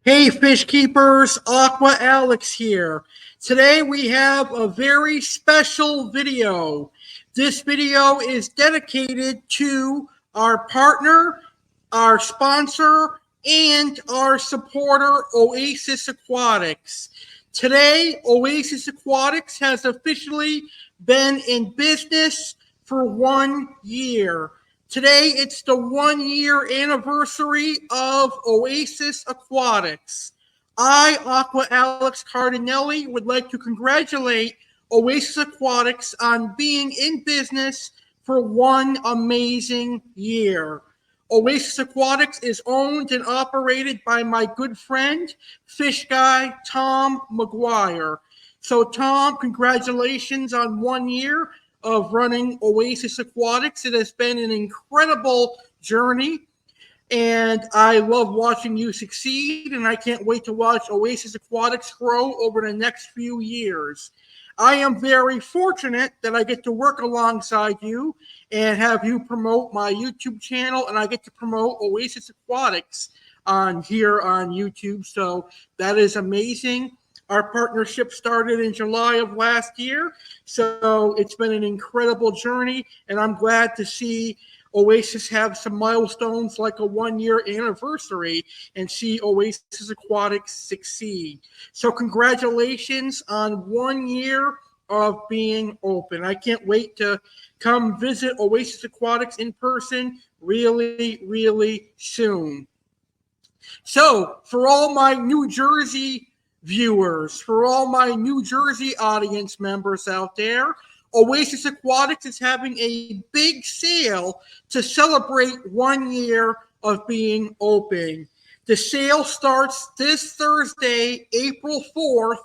Hey, fish keepers, Aqua Alex here. Today we have a very special video. This video is dedicated to our partner, our sponsor, and our supporter, Oasis Aquatics. Today, Oasis Aquatics has officially been in business for 1 year. Today, it's the 1 year anniversary of Oasis Aquatics. I, Aqua Alex Cardinelli, would like to congratulate Oasis Aquatics on being in business for 1 amazing year. Oasis Aquatics is owned and operated by my good friend, fish guy Tom Maguire. So, Tom, congratulations on 1 year of running Oasis Aquatics. It has been an incredible journey, and I love watching you succeed, and I can't wait to watch Oasis Aquatics grow over the next few years. I am very fortunate that I get to work alongside you and have you promote my YouTube channel, and I get to promote Oasis Aquatics on here on YouTube. So that is amazing. Our partnership started in July of last year, so it's been an incredible journey, and I'm glad to see Oasis have some milestones like a 1 year anniversary and see Oasis Aquatics succeed. So, congratulations on 1 year of being open. I can't wait to come visit Oasis Aquatics in person really, really soon. So, for all my New Jersey viewers, for all my New Jersey audience members out there, Oasis Aquatics is having a big sale to celebrate 1 year of being open. The sale starts this Thursday, April 4th,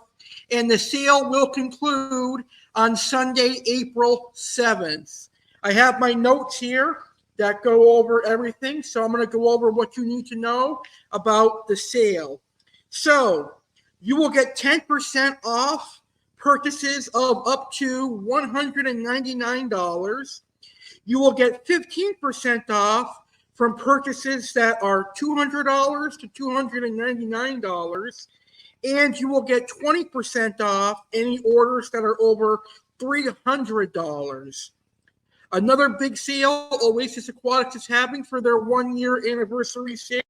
and the sale will conclude on Sunday, April 7th. I have my notes here that go over everything, so I'm going to go over what you need to know about the sale. So, you will get 10% off purchases of up to $199. You will get 15% off from purchases that are $200 to $299. And you will get 20% off any orders that are over $300. Another big sale Oasis Aquatics is having for their 1 year anniversary sale.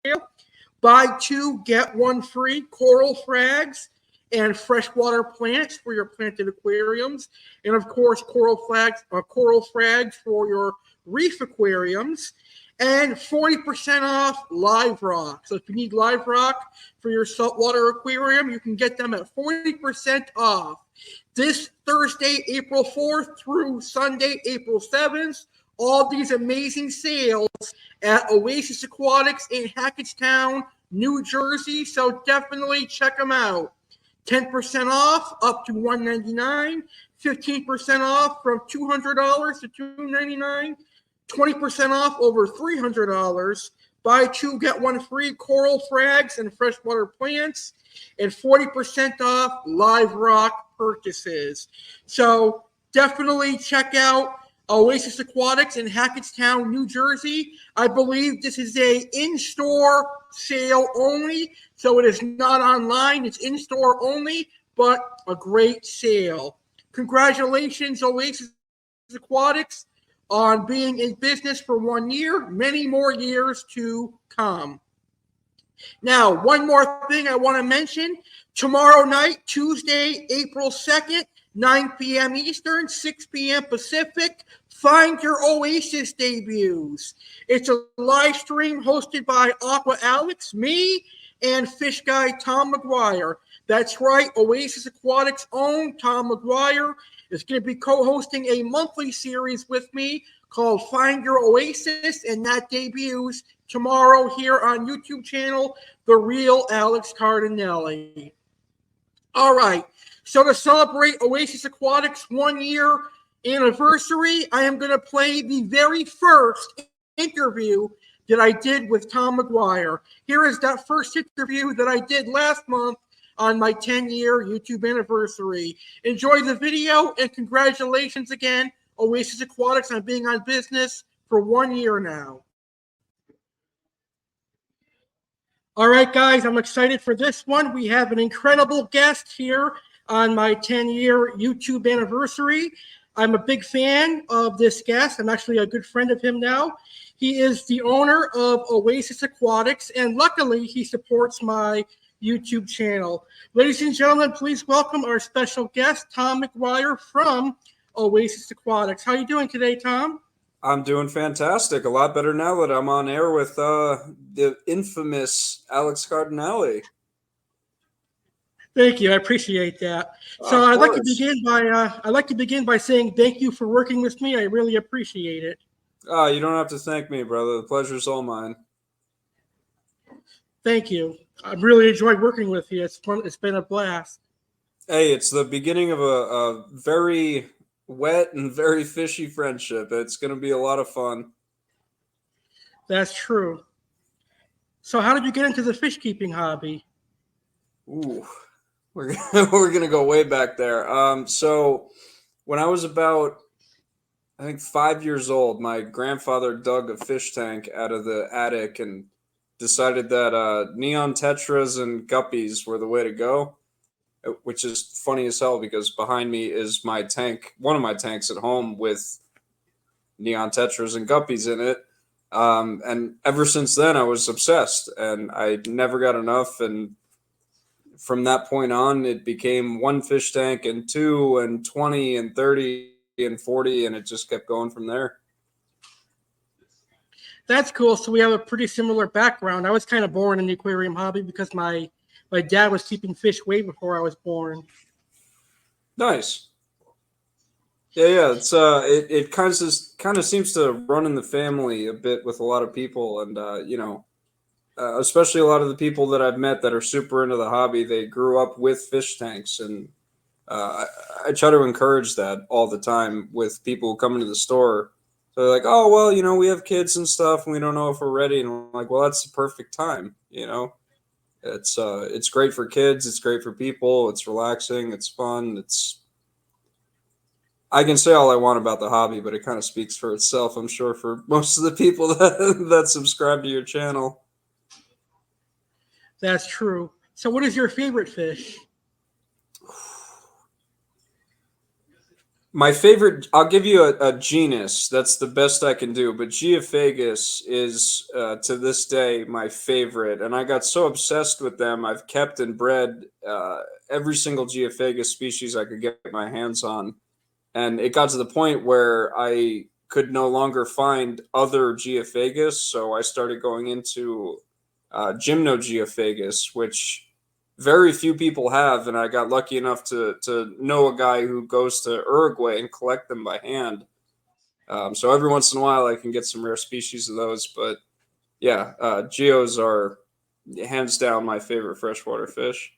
Buy two, get one free coral frags and freshwater plants for your planted aquariums. And of course, coral frags for your reef aquariums. And 40% off live rock. So if you need live rock for your saltwater aquarium, you can get them at 40% off. This Thursday, April 4th through Sunday, April 7th, all these amazing sales at Oasis Aquatics in Hackettstown, New Jersey. So definitely check them out. 10% off up to $199, 15% off from $200 to $299, 20% off over $300. Buy two, get one free coral frags and freshwater plants, and 40% off live rock purchases. So definitely check out Oasis Aquatics in Hackettstown, New Jersey. I believe this is a in-store sale only, so it is not online. It's in-store only, but a great sale. Congratulations, Oasis Aquatics, on being in business for 1 year, many more years to come. Now, one more thing I want to mention. Tomorrow night, Tuesday, April 2nd, 9 p.m. Eastern, 6 p.m. Pacific, Find Your Oasis debuts. It's a live stream hosted by Aqua Alex, me, and fish guy Tom Maguire. That's right, Oasis Aquatics' own Tom Maguire is going to be co-hosting a monthly series with me called Find Your Oasis, and that debuts tomorrow here on YouTube channel, The Real Alex Cardinelli. All right, so to celebrate Oasis Aquatics' 1 year anniversary, I am going to play the very first interview that I did with Tom Maguire. Here is that first interview that I did last month on my 10-year YouTube anniversary. Enjoy the video, and congratulations again, Oasis Aquatics, on being on business for 1 year now. All right, guys, I'm excited for this one. We have an incredible guest here on my 10-year YouTube anniversary. I'm a big fan of this guest. I'm actually a good friend of him now. He is the owner of Oasis Aquatics, and luckily he supports my YouTube channel. Ladies and gentlemen, please welcome our special guest, Tom Maguire from Oasis Aquatics. How are you doing today, Tom? I'm doing fantastic. A lot better now that I'm on air with the infamous Alex Cardinale. Thank you. I appreciate that. So Of I'd like course. to begin by saying thank you for working with me. I really appreciate it. You don't have to thank me, brother. The pleasure's all mine. Thank you. I've really enjoyed working with you. It's fun. It's been a blast. Hey, it's the beginning of a very wet and very fishy friendship. It's going to be a lot of fun. That's true. So how did you get into the fish keeping hobby? Ooh, we're gonna go way back there. So when I was about, I think, 5 years old, my grandfather dug a fish tank out of the attic and decided that neon tetras and guppies were the way to go, which is funny as hell because behind me is my tank, one of my tanks at home with neon tetras and guppies in it. And ever since then, I was obsessed and I never got enough. And from that point on, it became one fish tank and two and 20 and 30 and 40, and it just kept going from there. That's cool. So we have a pretty similar background. I was kind of born in the aquarium hobby because my dad was keeping fish way before I was born. Nice. Yeah. It kind of seems to run in the family a bit with a lot of people, and especially a lot of the people that I've met that are super into the hobby. They grew up with fish tanks, and I try to encourage that all the time with people who come into the store. So they're like, "Oh, well, we have kids and stuff, and we don't know if we're ready." And I'm like, "Well, that's the perfect time. It's great for kids. It's great for people. It's relaxing. It's fun. I can say all I want about the hobby, but it kind of speaks for itself, I'm sure, for most of the people that subscribe to your channel. That's true. So what is your favorite fish? My favorite, I'll give you a genus. That's the best I can do. But Geophagus is, to this day, my favorite. And I got so obsessed with them, I've kept and bred every single Geophagus species I could get my hands on. And it got to the point where I could no longer find other Geophagus. So I started going into Gymnogeophagus, which very few people have, and I got lucky enough to know a guy who goes to Uruguay and collect them by hand. So every once in a while, I can get some rare species of those. But yeah, geos are hands down my favorite freshwater fish.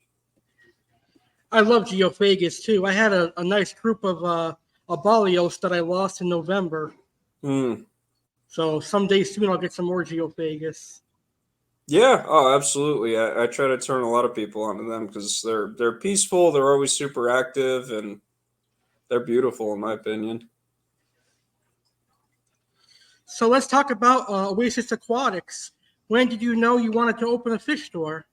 I love geophagus too. I had a nice group of abalios that I lost in November. Hmm. So someday soon I'll get some more geophagus. Yeah, oh, absolutely. I try to turn a lot of people onto them because they're peaceful. They're always super active, and they're beautiful in my opinion. So let's talk about Oasis Aquatics. When did you know you wanted to open a fish store?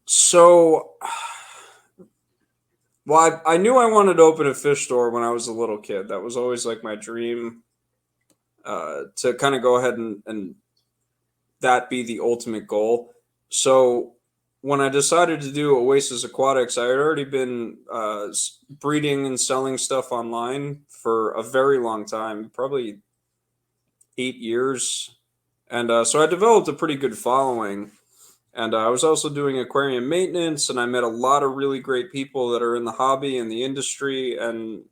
So, well, I knew I wanted to open a fish store when I was a little kid. That was always like my dream, to kind of go ahead and that be the ultimate goal. So when I decided to do Oasis Aquatics, I had already been breeding and selling stuff online for a very long time, probably 8 years. And so I developed a pretty good following. And I was also doing aquarium maintenance, and I met a lot of really great people that are in the hobby and the industry. And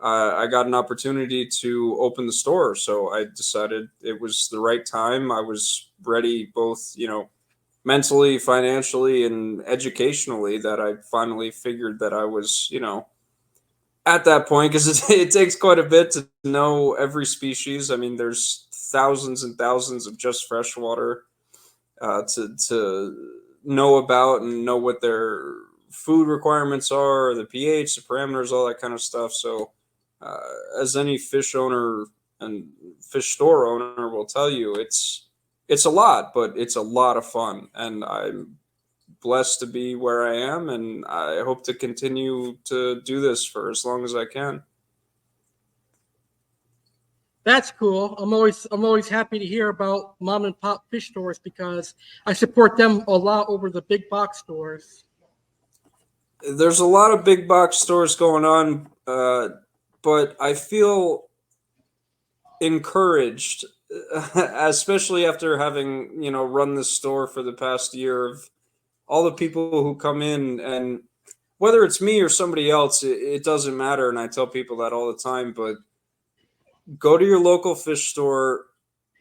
I got an opportunity to open the store. So I decided it was the right time. I was ready, both, mentally, financially, and educationally, that I finally figured that I was, at that point, because it takes quite a bit to know every species. I mean, there's thousands and thousands of just freshwater to know about and know what their food requirements are, the pH, the parameters, all that kind of stuff. So, as any fish owner and fish store owner will tell you, it's a lot, but it's a lot of fun, and I'm blessed to be where I am, and I hope to continue to do this for as long as I can. That's cool. I'm always happy to hear about mom and pop fish stores because I support them a lot over the big box stores. There's a lot of big box stores going on, but I feel encouraged, especially after having run this store for the past year, of all the people who come in, and whether it's me or somebody else, it doesn't matter. And I tell people that all the time, but go to your local fish store,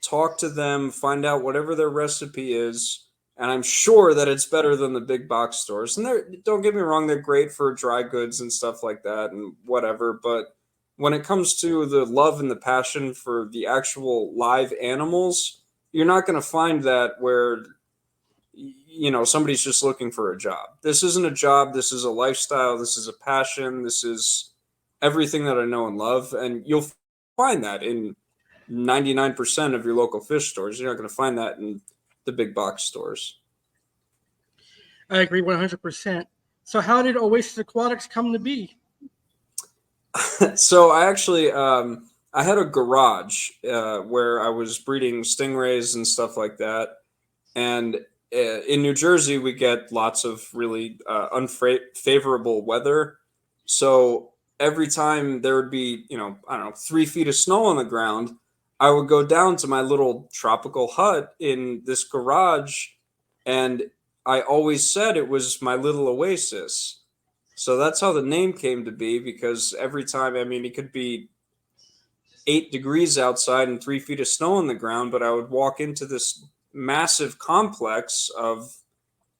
talk to them, find out whatever their recipe is, and I'm sure that it's better than the big box stores. And they're, don't get me wrong, they're great for dry goods and stuff like that and whatever, but when it comes to the love and the passion for the actual live animals, you're not going to find that where somebody's just looking for a job. This isn't a job, this is a lifestyle, this is a passion, this is everything that I know and love, and you'll find that in 99% of your local fish stores. You're not going to find that in the big box stores. I agree 100%. So how did Oasis Aquatics come to be? So I actually I had a garage where I was breeding stingrays and stuff like that, and in New Jersey we get lots of really unfavorable weather. So every time there would be, I don't know, 3 feet of snow on the ground, I would go down to my little tropical hut in this garage, and I always said it was my little oasis. So that's how the name came to be, because every time, I mean, it could be 8 degrees outside and 3 feet of snow on the ground, but I would walk into this massive complex of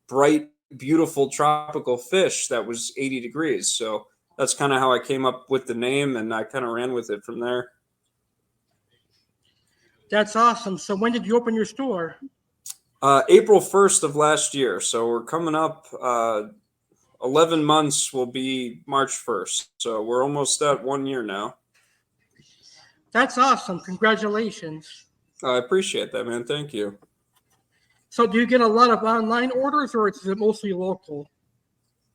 bright, beautiful tropical fish that was 80 degrees. So that's kind of how I came up with the name, and I kind of ran with it from there. That's awesome. So when did you open your store? April 1st of last year. So we're coming up 11 months will be March 1st. So we're almost at 1 year now. That's awesome. Congratulations. I appreciate that, man. Thank you. So do you get a lot of online orders or is it mostly local?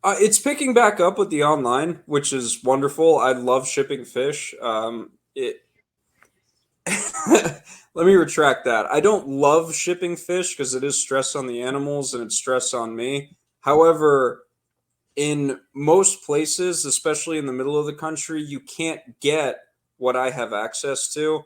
It's picking back up with the online, which is wonderful. I love shipping fish. Let me retract that. I don't love shipping fish because it is stress on the animals and it's stress on me. However, in most places, especially in the middle of the country, you can't get what I have access to.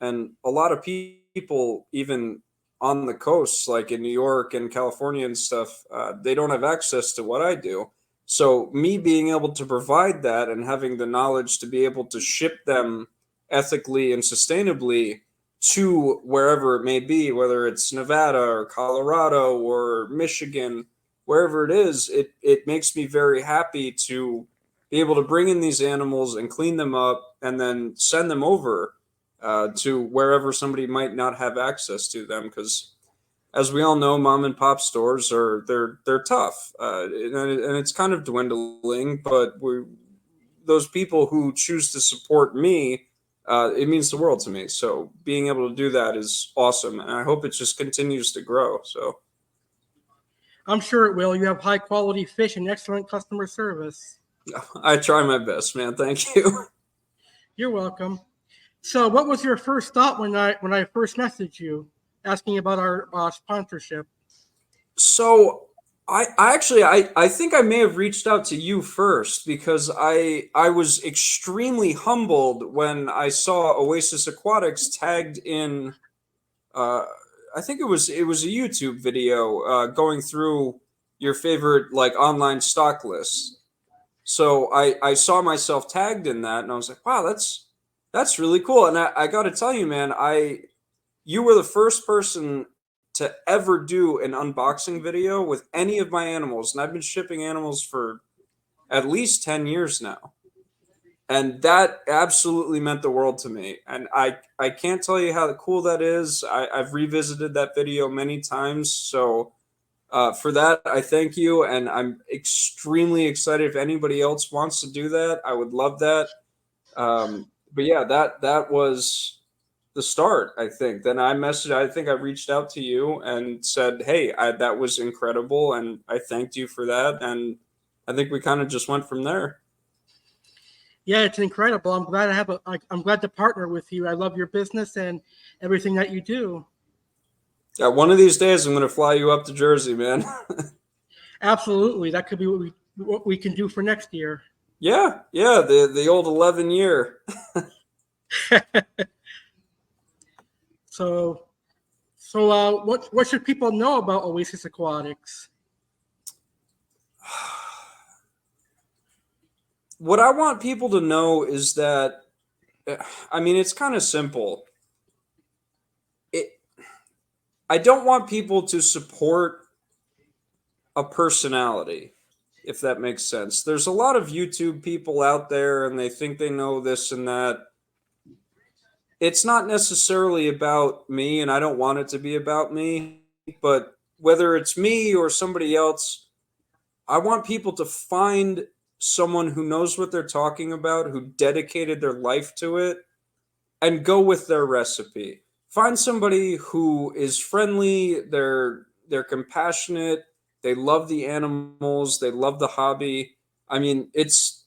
And a lot of people, even on the coasts, like in New York and California and stuff, they don't have access to what I do. So me being able to provide that and having the knowledge to be able to ship them ethically and sustainably to wherever it may be, whether it's Nevada or Colorado or Michigan, wherever it is, it makes me very happy to be able to bring in these animals and clean them up and then send them over to wherever somebody might not have access to them. Because as we all know, mom and pop stores they're tough, and it's kind of dwindling. But those people who choose to support me, it means the world to me. So being able to do that is awesome, and I hope it just continues to grow. So I'm sure it will. You have high quality fish and excellent customer service. I try my best, man. Thank you. You're welcome. So what was your first thought when I first messaged you asking about our sponsorship? So I think I may have reached out to you first, because I was extremely humbled when I saw Oasis Aquatics tagged in. I think it was a YouTube video going through your favorite like online stock lists. So I saw myself tagged in that, and I was like, wow, that's really cool. And I got to tell you, man, you were the first person to ever do an unboxing video with any of my animals, and I've been shipping animals for at least 10 years now. And that absolutely meant the world to me. And I can't tell you how cool that is. I've revisited that video many times. So for that, I thank you. And I'm extremely excited. If anybody else wants to do that, I would love that. But yeah, that was the start, I think. Then I think I reached out to you and said, hey, that was incredible. And I thanked you for that. And I think we kind of just went from there. Yeah, it's incredible. I'm glad I'm glad to partner with you. I love your business and everything that you do. Yeah, one of these days, I'm going to fly you up to Jersey, man. Absolutely. That could be what we can do for next year. Yeah, the old 11 year. So, what should people know about Oasis Aquatics? What I want people to know is that, I mean, it's kind of simple. It, I don't want people to support a personality, if that makes sense. There's a lot of YouTube people out there and they think they know this and that. It's not necessarily about me, and I don't want it to be about me, but whether it's me or somebody else, I want people to find someone who knows what they're talking about, who dedicated their life to it, and go with their recipe. Find somebody who is friendly, they're compassionate, they love the animals, they love the hobby. I mean, it's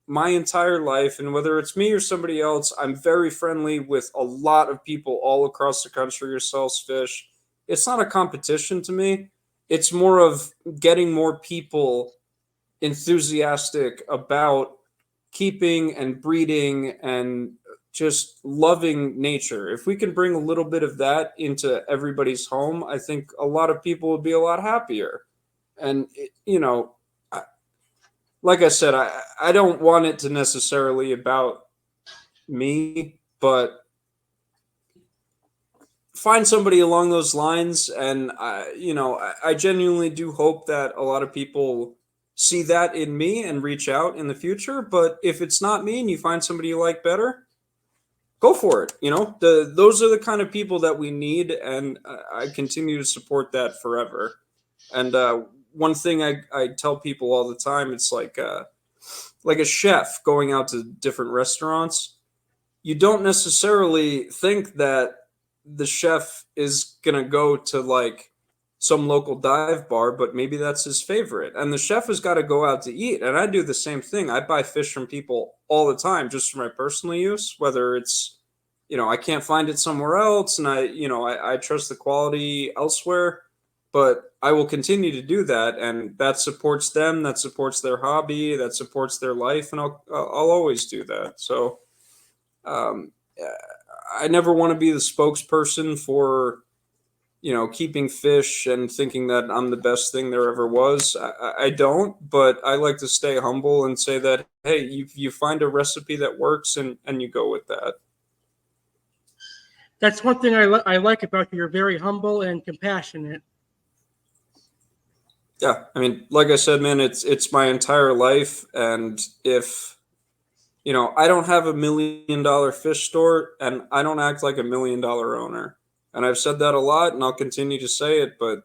my entire life, and whether it's me or somebody else, I'm very friendly with a lot of people all across the country who sells fish. It's not a competition to me. It's more of getting more people enthusiastic about keeping and breeding and just loving nature. If we can bring a little bit of that into everybody's home, I think a lot of people would be a lot happier. And, you know, like I said, I don't want it to necessarily about me, but find somebody along those lines. And, I genuinely do hope that a lot of people see that in me and reach out in the future. But if it's not me and you find somebody you like better, go for it. Those are the kind of people that we need. And I continue to support that forever. And one thing I tell people all the time, it's like a chef going out to different restaurants. You don't necessarily think that the chef is going to go to like some local dive bar, but maybe that's his favorite. And the chef has got to go out to eat. And I do the same thing. I buy fish from people all the time just for my personal use, whether it's, I can't find it somewhere else and I trust the quality elsewhere, but I will continue to do that. And that supports them, that supports their hobby, that supports their life. And I'll always do that. So, um, I never want to be the spokesperson for, keeping fish and thinking that I'm the best thing there ever was. I don't, but I like to stay humble and say that, hey, you find a recipe that works and you go with that. That's one thing I like about you. You're very humble and compassionate. Yeah, I mean, like I said, man, it's my entire life, and if I don't have $1 million fish store, and I don't act like $1 million owner. And I've said that a lot, and I'll continue to say it, but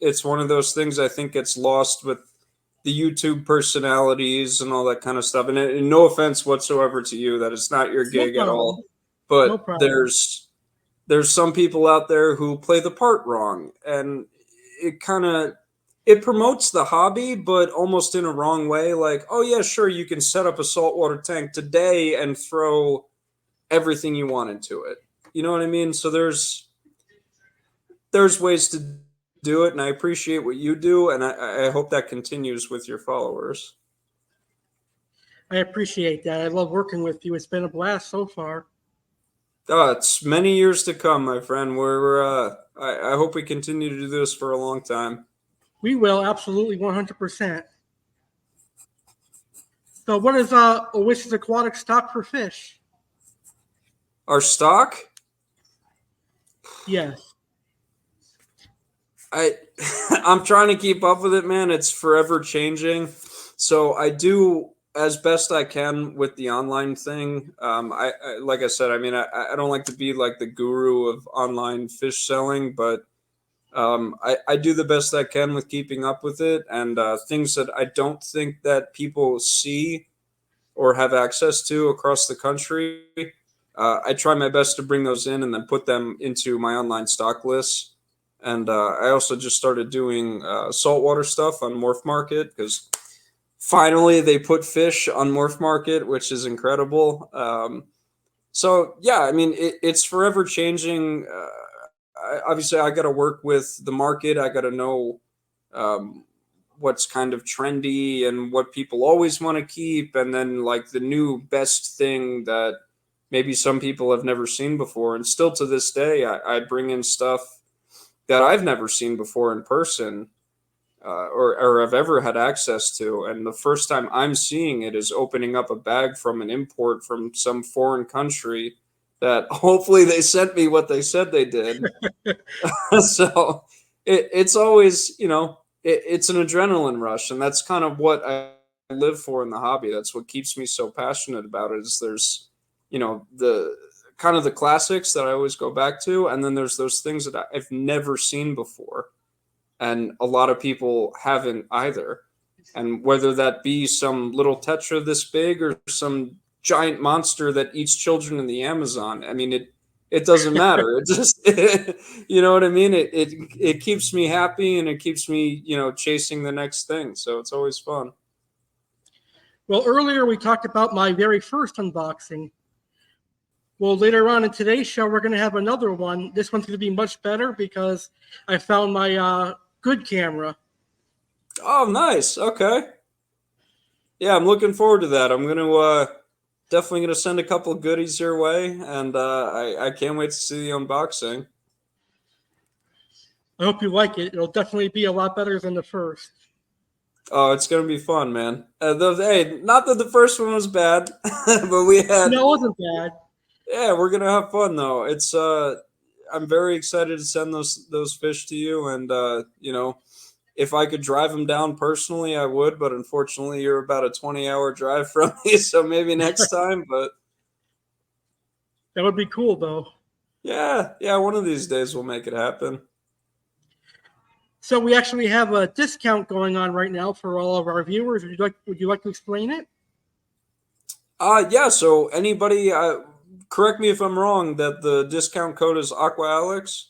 it's one of those things I think gets lost with the YouTube personalities and all that kind of stuff. And no offense whatsoever to you, that it's not your No gig at problem. all, but No problem. there's some people out there who play the part wrong, and it promotes the hobby, but almost in a wrong way. Like, oh yeah, sure, you can set up a saltwater tank today and throw everything you want into it. You know what I mean? So there's ways to do it, and I appreciate what you do, and I hope that continues with your followers. I appreciate that. I love working with you. It's been a blast so far. It's many years to come, my friend. I hope we continue to do this for a long time. We will absolutely 100%. So, what is Oasis Aquatic stock for fish? Our stock, Yes. I I'm trying to keep up with it, man. It's forever changing. So I do as best I can with the online thing. I like I said, I mean, I don't like to be like the guru of online fish selling, but I do the best I can with keeping up with it, and things that I don't think that people see or have access to across the country. I try my best to bring those in and then put them into my online stock lists. And I also just started doing saltwater stuff on Morph Market because finally they put fish on Morph Market, which is incredible. So yeah, I mean, it's forever changing. Obviously, I got to work with the market. I got to know um, what's kind of trendy and what people always want to keep, and then like the new best thing that maybe some people have never seen before. And still to this day, I bring in stuff that I've never seen before in person, or I've ever had access to. And the first time I'm seeing it is opening up a bag from an import from some foreign country that hopefully they sent me what they said they did. So it's always, it's an adrenaline rush. And that's kind of what I live for in the hobby. That's what keeps me so passionate about it is there's, the kind of the classics that I always go back to. And then there's those things that I've never seen before. And a lot of people haven't either. And whether that be some little tetra this big or some giant monster that eats children in the Amazon, I mean, it doesn't matter. It just, you know what I mean? It keeps me happy and it keeps me, chasing the next thing. So it's always fun. Well, earlier we talked about my very first unboxing. Well, later on in today's show, we're going to have another one. This one's going to be much better because I found my good camera. Oh, nice. Okay. Yeah, I'm looking forward to that. I'm going to definitely going to send a couple of goodies your way, and I can't wait to see the unboxing. I hope you like it. It'll definitely be a lot better than the first. Oh, it's going to be fun, man. Hey, not that the first one was bad, but we had... No, it wasn't bad. Yeah, we're gonna have fun though. It's I'm very excited to send those fish to you, and if I could drive them down personally, I would. But unfortunately, you're about a 20-hour drive from me, so maybe next time. But that would be cool, though. Yeah, one of these days we'll make it happen. So we actually have a discount going on right now for all of our viewers. Would you like to explain it? Yeah. So anybody. Correct me if I'm wrong, that the discount code is AquaAlex?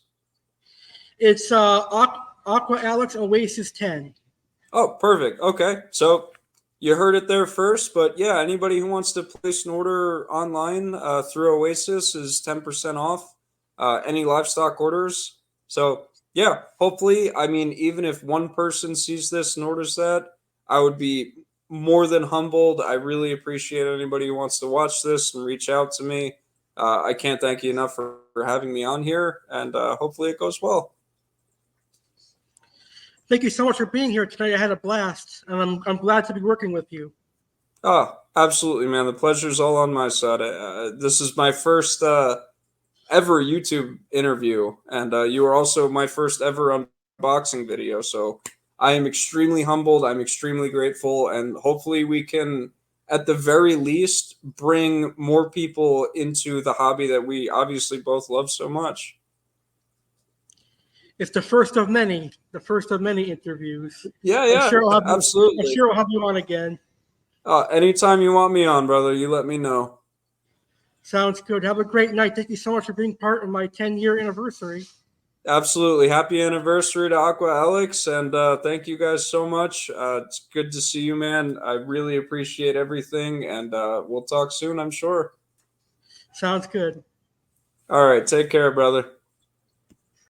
It's AquaAlex Oasis 10. Oh, perfect. Okay. So you heard it there first, but yeah, anybody who wants to place an order online through Oasis is 10% off any livestock orders. So yeah, hopefully, I mean, even if one person sees this and orders that, I would be more than humbled. I really appreciate anybody who wants to watch this and reach out to me. I can't thank you enough for having me on here, and hopefully it goes well. Thank you so much for being here tonight. I had a blast, and I'm glad to be working with you. Oh, absolutely, man. The pleasure's all on my side. This is my first ever YouTube interview, and you are also my first ever unboxing video. So I am extremely humbled. I'm extremely grateful, and hopefully we can, at the very least, bring more people into the hobby that we obviously both love so much. It's the first of many interviews. Yeah, absolutely. I'm sure I'll have you on again. Anytime you want me on, brother, you let me know. Sounds good. Have a great night. Thank you so much for being part of my 10-year anniversary. Absolutely. Happy anniversary to AquaAlex, and thank you guys so much. It's good to see you, man. I really appreciate everything, and we'll talk soon, I'm sure. Sounds good. All right. Take care, brother.